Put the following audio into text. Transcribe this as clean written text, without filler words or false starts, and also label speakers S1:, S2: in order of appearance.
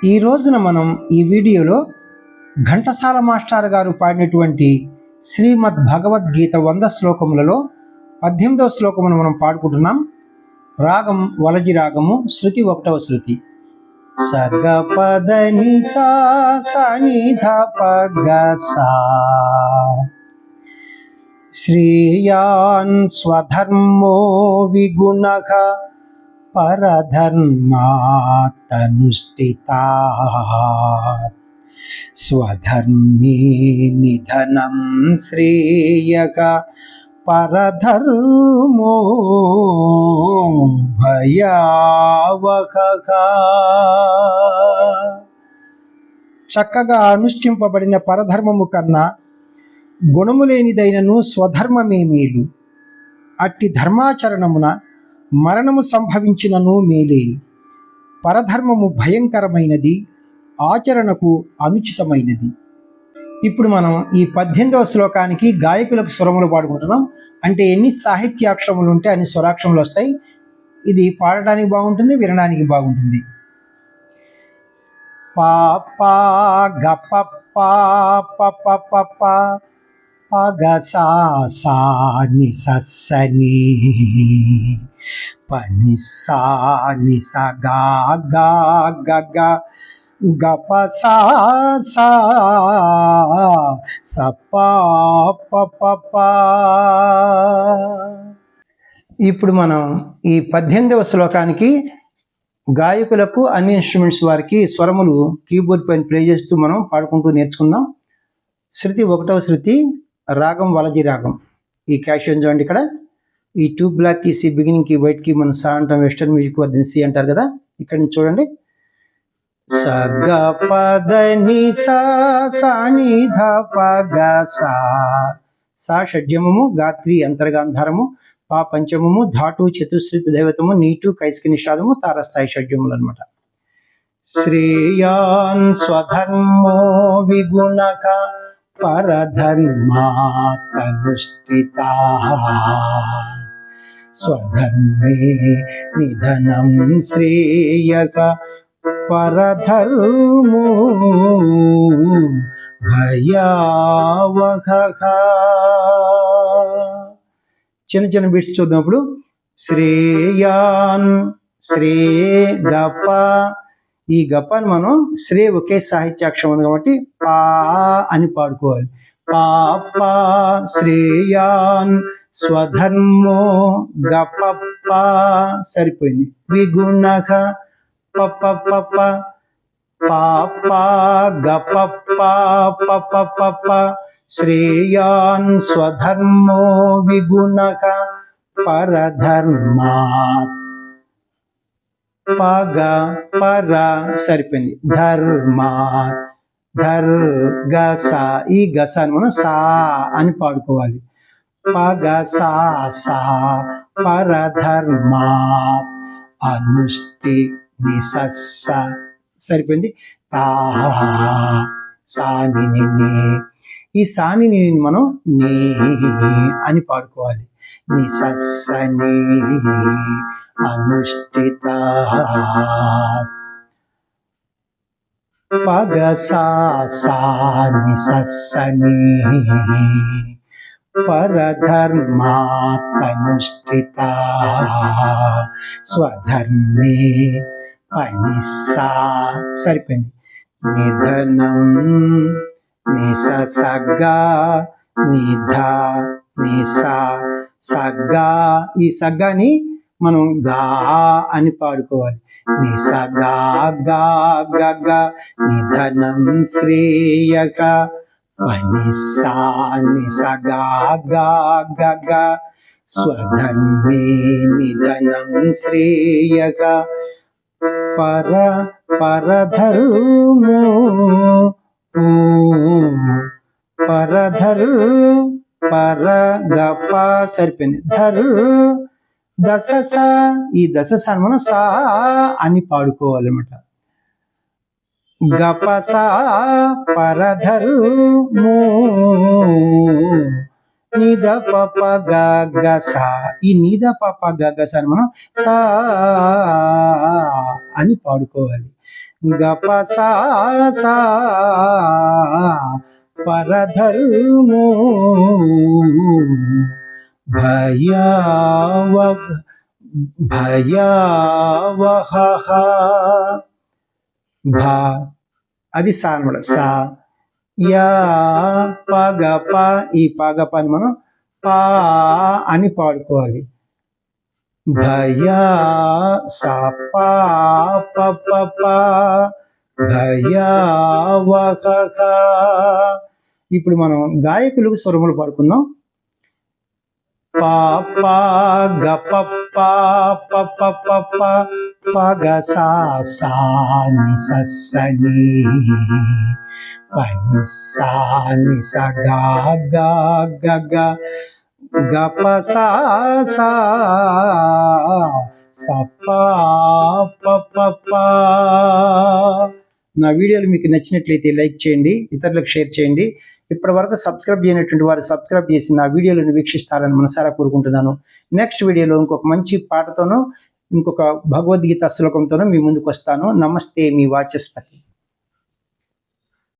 S1: ఈ రోజున మనం ఈ వీడియోలో ఘంటసాల మాస్టర్ గారు పాడినటువంటి శ్రీమద్ భగవద్గీత 100 శ్లోకములలో 18వ శ్లోకమును మనం పాడుకుంటున్నాం. రాగం వలజి రాగము, శృతి 1వ శృతి. సగ పద ని సా సా ని ధ ప గ సా. శ్రేయాన్ స్వధర్మో విగుణః పరధర్మాత్తనుష్ఠితాత్ స్వధర్మే నిధనం శ్రేయః పరధర్మో భయావహః. చక్కగా అనుష్ఠింపబడిన పరధర్మము కన్నా గుణము లేనిదైనను స్వధర్మమే మేలు. అట్టి ధర్మాచరణమున మరణము సంభవించినను మేలే. పరధర్మము భయంకరమైనది, ఆచరణకు అనుచితమైనది. ఇప్పుడు మనం ఈ 18వ శ్లోకానికి గాయకులకు స్వరములు పాడుకుంటున్నాం. అంటే ఎన్ని సాహిత్యాక్షరములు ఉంటే అన్ని స్వరాక్షరములు వస్తాయి. ఇది పాడడానికి బాగుంటుంది, వినడానికి బాగుంటుంది. పా పా గ ప పా ప ప ప ప ప గ సా సా ని స స ని ప ని సా ని స గా గా గ గ గ ప సా సా స ప ప ప ప. ఇప్పుడు మనం ఈ 18వ శ్లోకానికి గాయకులకు అన్ని ఇన్స్ట్రుమెంట్స్ వారికి స్వరములు కీబోర్డ్ పైన ప్లే చేస్తూ మనం పాడుకుంటూ నేర్చుకుందాం. శృతి 1వ శృతి, రాగం వలజి రాగం. ఈ క్యాషియన్ చూడండి, ఇక్కడ ఈ 2 బ్లాక్ కీస్, ఈ బిగినింగ్ కి వైట్ కి మనం సా అంటాం, వెస్టర్న్ మ్యూజిక్ వద్ద సి అంటారు కదా. ఇక్కడ నుంచి చూడండి. సగ పద ని సా సా ని ధ ప గ సా. సా షడ్జమము, గాత్రి అంతర్గాంధారము, పా పంచమము, ధాటు చతుశ్రుతి దైవతము, నీటు కైస్కి నిషాదము, తారస్థాయి షడ్జములు అనమాట. శ్రేయాన్ స్వధర్మో విగుణః పరధర్మాత్తనుష్ఠితాత్ స్వధర్మే నిధనం శ్రేయః పరధర్మో భయావహః. చిన్న చిన్న బిట్స్ చూద్దాం. ఇప్పుడు శ్రేయాన్, శ్రే గప. ఈ గపాన్ని మనం శ్రే ఒకే సాహిత్యాక్షరం ఉంది కాబట్టి పా అని పాడుకోవాలి. పా పా శ్రేయాన్ స్వధర్మో గప పా సరిపోయింది. విగుణః ప ప ప ప పా పా గప పా ప ప ప ప. శ్రేయాన్ స్వధర్మో విగుణః పరధర్మాత్ పగ పర సరిపోయింది. ధర్మాత్ ధర్ గ సా. ఈ గసాన్ని మనం సా అని పాడుకోవాలి. పగ సా సా పరధర్మాత్ అనుష్ఠి నిసస్స సరిపోయింది. తా సాని ని. ఈ సాని ని మనం నీ అని పాడుకోవాలి. నిసస్సని అనుష్ఠితాత్ పగ సా సా నిసస్సని పరధర్మాత్తనుష్ఠితాత్ స్వధర్మే అనిసా సరిపోయింది. నిధనం నిస సగ్గా నిధ నిసా సగ్గా. ఈ సగ్గాని మనం గా అని పాడుకోవాలి. నిస గా గా గ గ నిధనం శ్రేయః పనిసా నిస గా గా గ గ స్వధర్మే నిధనం శ్రేయః పర పరధర్మో పరధర్ పర గప సరిపోయింది. ధర్ దశ సా. ఈ దశ సాను మనం సా అని పాడుకోవాలన్నమాట. గప సా పరధర్మో నిద పప గ సా. ఈ నిద పప గ సా మనం సా అని పాడుకోవాలి. గప సా సా పరధర్మో భయావహ భా అది సా అనమాట. సా యా పగప ఈ పగప అని మనం పా అని పాడుకోవాలి. భయా సా పా ప ప ప భయావహ. ఇప్పుడు మనం గాయకులకు స్వరములు పాడుకుందాం. పా పా గ ప పా ప ప ప ప ప గ సా సా ని స స ని ప ని సా ని స గా గా గ గ గ ప సా సా స ప ప ప ప. నా వీడియోలు మీకు నచ్చినట్లయితే లైక్ చేయండి, ఇతరులకు షేర్ చేయండి. ఇప్పటి వరకు సబ్స్క్రైబ్ చేయనటువంటి వారు సబ్స్క్రైబ్ చేసి నా వీడియోలను వీక్షిస్తారని మనసారా కోరుకుంటున్నాను. నెక్స్ట్ వీడియోలో ఇంకొక మంచి పాటతోనూ ఇంకొక భగవద్గీత శ్లోకంతోనూ మీ ముందుకు వస్తాను. నమస్తే, మీ వాచస్పతి.